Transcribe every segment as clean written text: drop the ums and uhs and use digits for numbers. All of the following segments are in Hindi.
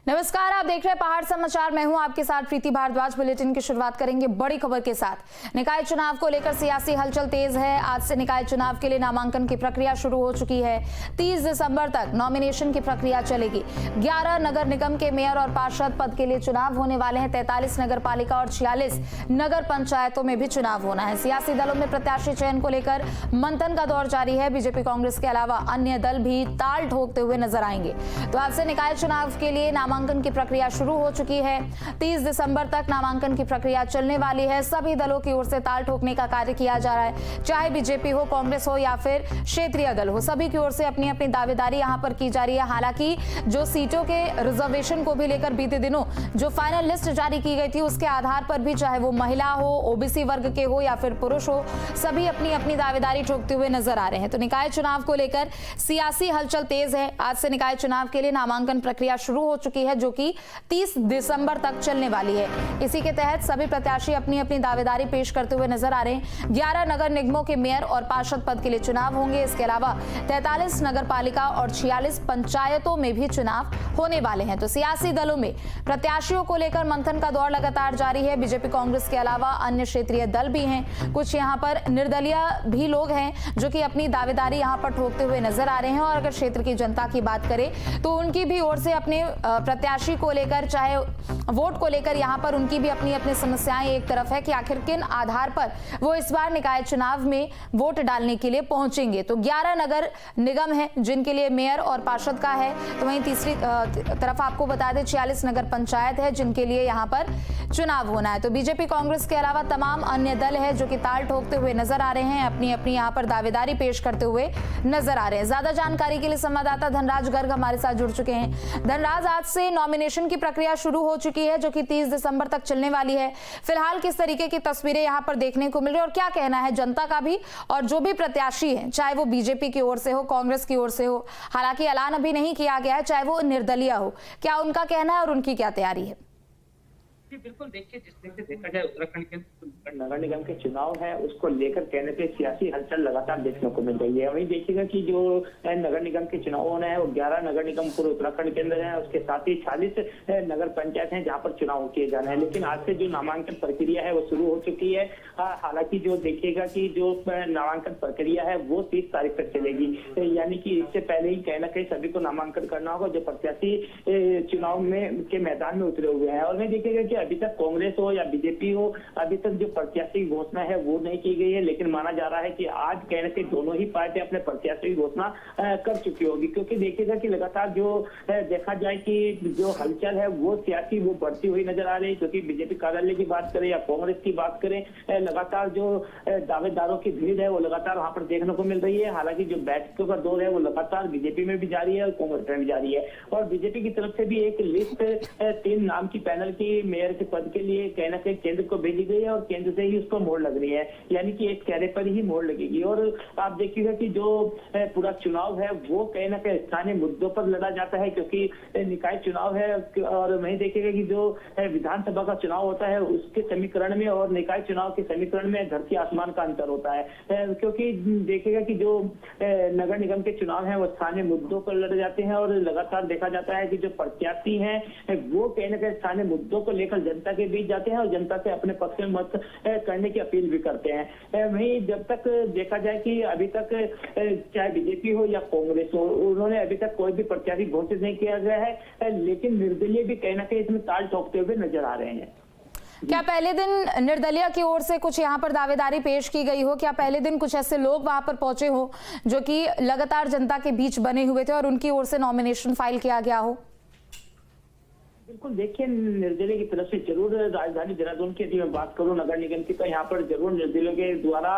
नमस्कार, आप देख रहे हैं पहाड़ समाचार। मैं हूं आपके साथ प्रीति भारद्वाज। बुलेटिन की शुरुआत करेंगे बड़ी खबर के साथ। निकाय चुनाव को लेकर सियासी हलचल तेज है। आज से निकाय चुनाव के लिए नामांकन की प्रक्रिया शुरू हो चुकी है। 30 दिसंबर तक नॉमिनेशन की प्रक्रिया चलेगी। 11 नगर निगम के मेयर और पार्षद पद के लिए चुनाव होने वाले हैं। 43 नगर पालिका और 46 नगर पंचायतों में भी चुनाव होना है। सियासी दलों में प्रत्याशी चयन को लेकर मंथन का दौर जारी है। बीजेपी, कांग्रेस के अलावा अन्य दल भी ताल ठोकते हुए नजर आएंगे। तो आज से निकाय चुनाव के लिए नामांकन की प्रक्रिया शुरू हो चुकी है। 30 दिसंबर तक नामांकन की प्रक्रिया चलने वाली है। सभी दलों की ओर से ताल ठोकने का कार्य किया जा रहा है। चाहे बीजेपी हो, कांग्रेस हो या फिर क्षेत्रीय दल हो, सभी की ओर से अपनी अपनी दावेदारी यहां पर की जा रही है। हालांकि जो सीटों के रिजर्वेशन को भी लेकर बीते दिनों जो फाइनल लिस्ट जारी की गई थी, उसके आधार पर भी चाहे वो महिला हो, ओबीसी वर्ग के हो या फिर पुरुष हो, सभी अपनी अपनी दावेदारी ठोकते हुए नजर आ रहे हैं। तो निकाय चुनाव को लेकर सियासी हलचल तेज है। आज से निकाय चुनाव के लिए नामांकन प्रक्रिया शुरू हो चुकी है, जो कि 30 दिसंबर तक चलने वाली है। इसी के तहत सभी प्रत्याशी अपनी अपनी दावेदारी पेश करते हुए नजर आ रहे हैं। 11 नगर निगमों के मेयर और पार्षद पद के लिए चुनाव होंगे। इसके अलावा 43 नगर पालिका और 46 पंचायतों में भी चुनाव होने वाले हैं। तो सियासी दलों में प्रत्याशियों को लेकर मंथन का दौर लगातार जारी है। बीजेपी, कांग्रेस के अलावा अन्य क्षेत्रीय दल भी हैं। कुछ यहाँ पर निर्दलीय भी लोग हैं जो कि अपनी दावेदारी यहाँ पर ठोकते हुए नजर आ रहे हैं। और अगर क्षेत्र की जनता की बात करें तो उनकी भी ओर से अपने प्रत्याशी को लेकर, चाहे वोट को लेकर, यहां पर उनकी भी अपनी अपनी समस्याएं एक तरफ है कि आखिर किन आधार पर वो इस बार निकाय चुनाव में वोट डालने के लिए पहुंचेंगे। तो 11 नगर निगम है जिनके लिए मेयर और पार्षद का है। तो वहीं तीसरी तरफ आपको बता दें 46 नगर पंचायत है जिनके लिए यहां पर चुनाव होना है। तो बीजेपी, कांग्रेस के अलावा तमाम अन्य दल है जो कि ताल ठोकते हुए नजर आ रहे हैं, अपनी अपनी यहां पर दावेदारी पेश करते हुए नजर आ रहे हैं। ज्यादा जानकारी के लिए संवाददाता धनराज गर्ग हमारे साथ जुड़ चुके हैं। धनराज, आज से नॉमिनेशन की प्रक्रिया शुरू हो चुकी है जो कि 30 दिसंबर तक चलने वाली है। फिलहाल किस तरीके की तस्वीरें यहां पर देखने को मिल रही है और क्या कहना है जनता का भी, और जो भी प्रत्याशी हैं, चाहे वो बीजेपी की ओर से हो, कांग्रेस की ओर से हो, हालांकि ऐलान अभी नहीं किया गया है, चाहे वो निर्दलीय हो, क्या उनका कहना है और उनकी क्या तैयारी है? बिल्कुल, देखिए, जिस तरह से देखा जाए उत्तराखंड के नगर निगम के चुनाव है, उसको लेकर कहने पे सियासी हलचल लगातार देखने को मिल रही है। वहीं देखिएगा कि जो नगर निगम के चुनाव होने हैं वो 11 नगर निगम पूरे उत्तराखंड के अंदर है। उसके साथ ही 40 नगर पंचायत हैं जहां पर चुनाव किए जाने हैं। लेकिन आज से जो नामांकन प्रक्रिया है वो शुरू हो चुकी है। हालांकि जो देखिएगा कि जो नामांकन प्रक्रिया है वो 30 तारीख तक चलेगी, यानी कि इससे पहले ही कहीं ना कहीं सभी को नामांकन करना होगा जो प्रत्याशी चुनाव में के मैदान में उतरे हुए हैं। और वहीं देखिएगा कि अभी तक कांग्रेस हो या बीजेपी हो, अभी तक जो प्रत्याशी की घोषणा है वो नहीं की गई है। लेकिन माना जा रहा है कि आज कहने से दोनों ही पार्टी अपने प्रत्याशी की घोषणा कर चुकी होगी, क्योंकि देखिएगा कि लगातार जो देखा जाए कि जो हलचल है वो सियासी वो बढ़ती हुई नजर आ रही है। क्योंकि बीजेपी कार्यालय की बात करें या कांग्रेस की बात करें, लगातार जो दावेदारों की भीड़ है वो लगातार वहां पर देखने को मिल रही है। हालांकि जो बैठकों का दौर है वो लगातार बीजेपी में भी जारी है और कांग्रेस में भी जारी है। और बीजेपी की तरफ से भी एक लिस्ट 3 नाम की पैनल की मेयर के पद के लिए कहना कहीं केंद्र को भेजी गई है और केंद्र से ही उसको मोहर लग रही है, यानी कि एक चेहरे पर ही मोहर लगेगी। और आप देखिएगा कि जो पूरा चुनाव है वो कहीं ना कहीं स्थानीय मुद्दों पर लड़ा जाता है, क्योंकि निकाय चुनाव है। और वहीं देखिएगा कि जो विधानसभा का चुनाव होता है उसके समीकरण में और निकाय चुनाव के समीकरण में धरती आसमान का अंतर होता है। क्योंकि देखिएगा कि जो नगर निगम के चुनाव है वो स्थानीय मुद्दों पर लड़े जाते हैं और लगातार देखा जाता है कि जो प्रत्याशी हैं वो कहीं ना कहीं स्थानीय मुद्दों को लेकर जनता के बीच जाते हैं और जनता से अपने पक्ष में मत करने की अपील भी करते हैं। वहीं जब तक देखा जाए कि अभी तक चाहे बीजेपी हो या कांग्रेस हो, उन्होंने अभी तक कोई भी प्रत्याशी घोषित नहीं किया गया है। लेकिन निर्दलीय भी कहीं ना कहीं इसमें ताल ठोकते हुए नजर आ रहे हैं। क्या पहले दिन निर्दलीय की ओर से कुछ यहाँ पर दावेदारी पेश की गई हो? क्या पहले दिन कुछ ऐसे लोग वहां पर पहुंचे हो जो कि लगातार जनता के बीच बने हुए थे और उनकी ओर से नॉमिनेशन फाइल किया गया हो? बिल्कुल, देखिए, निर्दलीय की तरफ से जरूर राजधानी देहरादून की यदि मैं बात करूं नगर निगम की, तो यहाँ पर जरूर निर्दलीयों के द्वारा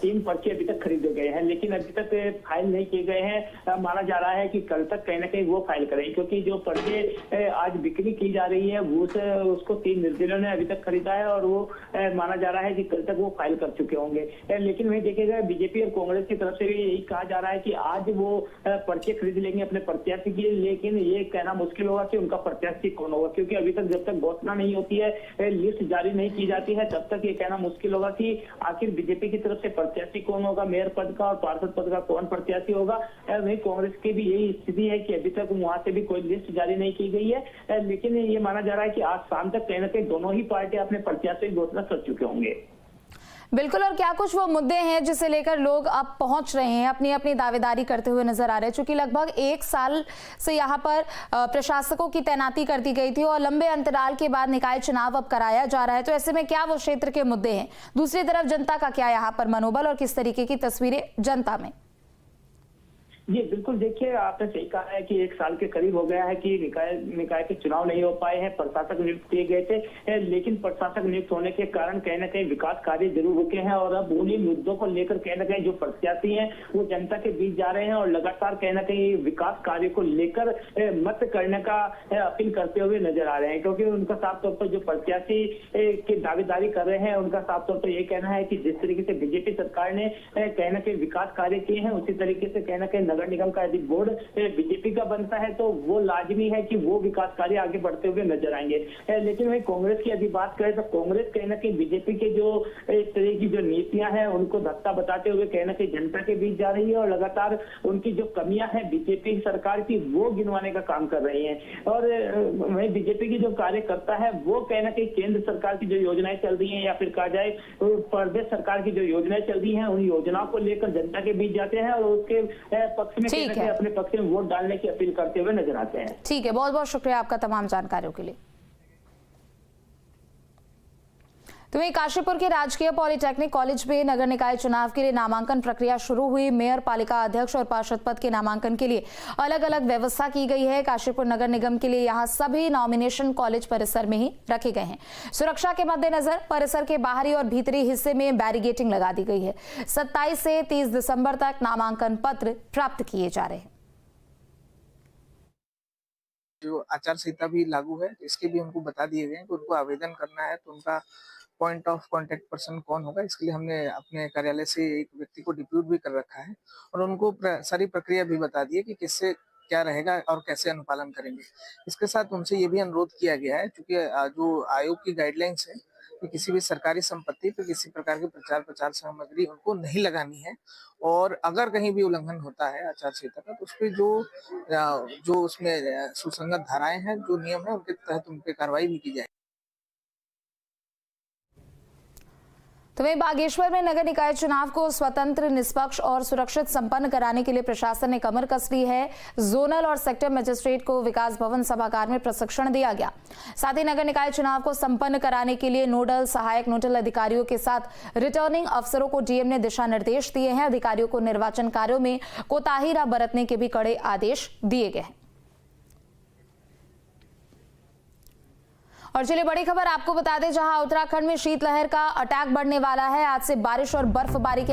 3 पर्चे अभी तक खरीदे गए हैं, लेकिन अभी तक फाइल नहीं किए गए हैं। माना जा रहा है कि कल तक कहीं ना कहीं वो फाइल करेंगे, क्योंकि जो पर्चे आज बिक्री की जा रही है वो उसको 3 निर्दलीयों ने अभी तक खरीदा है और वो माना जा रहा है कि कल तक वो फाइल कर चुके होंगे। लेकिन वही देखेगा बीजेपी और कांग्रेस की तरफ से भी यही कहा जा रहा है कि आज वो पर्चे खरीद लेंगे अपने प्रत्याशी के लिए, लेकिन ये कहना मुश्किल होगा कि उनका प्रत्याशी कौन होगा, क्योंकि अभी तक जब तक घोषणा नहीं होती है, लिस्ट जारी नहीं की जाती है, तब तक ये कहना मुश्किल होगा कि आखिर बीजेपी की तरफ से प्रत्याशी कौन होगा, मेयर पद का और पार्षद पद का कौन प्रत्याशी होगा। वहीं कांग्रेस की भी यही स्थिति है कि अभी तक वहां से भी कोई लिस्ट जारी नहीं की गई है, लेकिन ये माना जा रहा है कि आज शाम तक कहीं ना कहीं दोनों ही पार्टियां अपने प्रत्याशी की घोषणा कर चुके होंगे। बिल्कुल, और क्या कुछ वो मुद्दे हैं जिसे लेकर लोग अब पहुंच रहे हैं, अपनी अपनी दावेदारी करते हुए नजर आ रहे हैं? चूंकि लगभग 1 साल से यहाँ पर प्रशासकों की तैनाती कर दी गई थी और लंबे अंतराल के बाद निकाय चुनाव अब कराया जा रहा है, तो ऐसे में क्या वो क्षेत्र के मुद्दे हैं? दूसरी तरफ जनता का क्या यहाँ पर मनोबल और किस तरीके की तस्वीरें जनता में? जी बिल्कुल, देखिए आपने सही कहा है कि 1 साल के करीब हो गया है कि निकाय के चुनाव नहीं हो पाए हैं, प्रशासक नियुक्त किए गए थे, लेकिन प्रशासक नियुक्त होने के कारण कहीं ना कहीं विकास कार्य जरूर रुके हैं और अब उन्हीं मुद्दों को लेकर कहीं ना कहीं जो प्रत्याशी हैं वो जनता के बीच जा रहे हैं और लगातार कहीं ना कहीं विकास कार्य को लेकर मत करने का अपील करते हुए नजर आ रहे हैं, क्योंकि उनका साफ तौर पर जो प्रत्याशी की दावेदारी कर रहे हैं उनका साफ तौर पर ये कहना है कि जिस तरीके से बीजेपी सरकार ने कहीं ना कहीं विकास कार्य किए हैं, उसी तरीके से कहीं ना कहीं नगर निगम का यदि बोर्ड बीजेपी का बनता है तो वो लाजमी है कि वो विकास कार्य आगे बढ़ते हुए नजर आएंगे। लेकिन वही कांग्रेस की यदि बात करें तो कांग्रेस कहीं ना कहीं बीजेपी के जो इस तरह की जो नीतियां हैं उनको धक्का बताते हुए कहीं ना कहीं जनता के बीच जा रही है और लगातार उनकी जो कमियां हैं बीजेपी सरकार की वो गिनवाने का काम कर रही है। और वही बीजेपी की जो कार्यकर्ता है वो कहीं ना कहीं केंद्र सरकार की जो योजनाएं चल रही है या फिर कहा जाए प्रदेश सरकार की जो योजनाएं चल रही है उन योजनाओं को लेकर जनता के बीच जाते हैं और उसके पक्ष में अपने पक्ष में वोट डालने की अपील करते हुए नजर आते हैं। ठीक है, बहुत बहुत शुक्रिया आपका तमाम जानकारियों के लिए। तो वहीं काशीपुर के राजकीय पॉलिटेक्निक कॉलेज में नगर निकाय चुनाव के लिए नामांकन प्रक्रिया शुरू हुई। मेयर, पालिका अध्यक्ष और पार्षद पद के नामांकन के लिए अलग अलग व्यवस्था की गई है। काशीपुर नगर निगम के लिए यहां सभी नॉमिनेशन कॉलेज परिसर में ही रखे गए हैं। सुरक्षा के मद्देनजर परिसर के बाहरी और भीतरी हिस्से में बैरिगेटिंग लगा दी गई है। 27 से 30 दिसंबर तक नामांकन पत्र प्राप्त किए जा रहे हैं। जो आचार संहिता भी लागू है, इसके भी उनको बता दिए गए हैं कि उनको आवेदन करना है तो उनका पॉइंट ऑफ कांटेक्ट पर्सन कौन होगा। इसके लिए हमने अपने कार्यालय से एक व्यक्ति को डिप्यूट भी कर रखा है और उनको सारी प्रक्रिया भी बता दी है कि किससे क्या रहेगा और कैसे अनुपालन करेंगे। इसके साथ उनसे ये भी अनुरोध किया गया है, क्योंकि जो आयोग की गाइडलाइंस है कि किसी भी सरकारी संपत्ति पर किसी प्रकार की प्रचार सामग्री उनको नहीं लगानी है और अगर कहीं भी उल्लंघन होता है आचार संहिता का तो उस पर जो उसमें सुसंगत धाराएं हैं, जो नियम है, उनके तहत उन पर कार्रवाई भी की जाए। तो वहीं बागेश्वर में नगर निकाय चुनाव को स्वतंत्र, निष्पक्ष और सुरक्षित संपन्न कराने के लिए प्रशासन ने कमर कस ली है। जोनल और सेक्टर मजिस्ट्रेट को विकास भवन सभागार में प्रशिक्षण दिया गया। साथ ही नगर निकाय चुनाव को संपन्न कराने के लिए नोडल, सहायक नोडल अधिकारियों के साथ रिटर्निंग अफसरों को डीएम ने दिशा निर्देश दिए हैं। अधिकारियों को निर्वाचन कार्यों में कोताही न बरतने के भी कड़े आदेश दिए गए हैं। और चलिए बड़ी खबर आपको बता दें, जहां उत्तराखंड में शीतलहर का अटैक बढ़ने वाला है। आज से बारिश और बर्फबारी के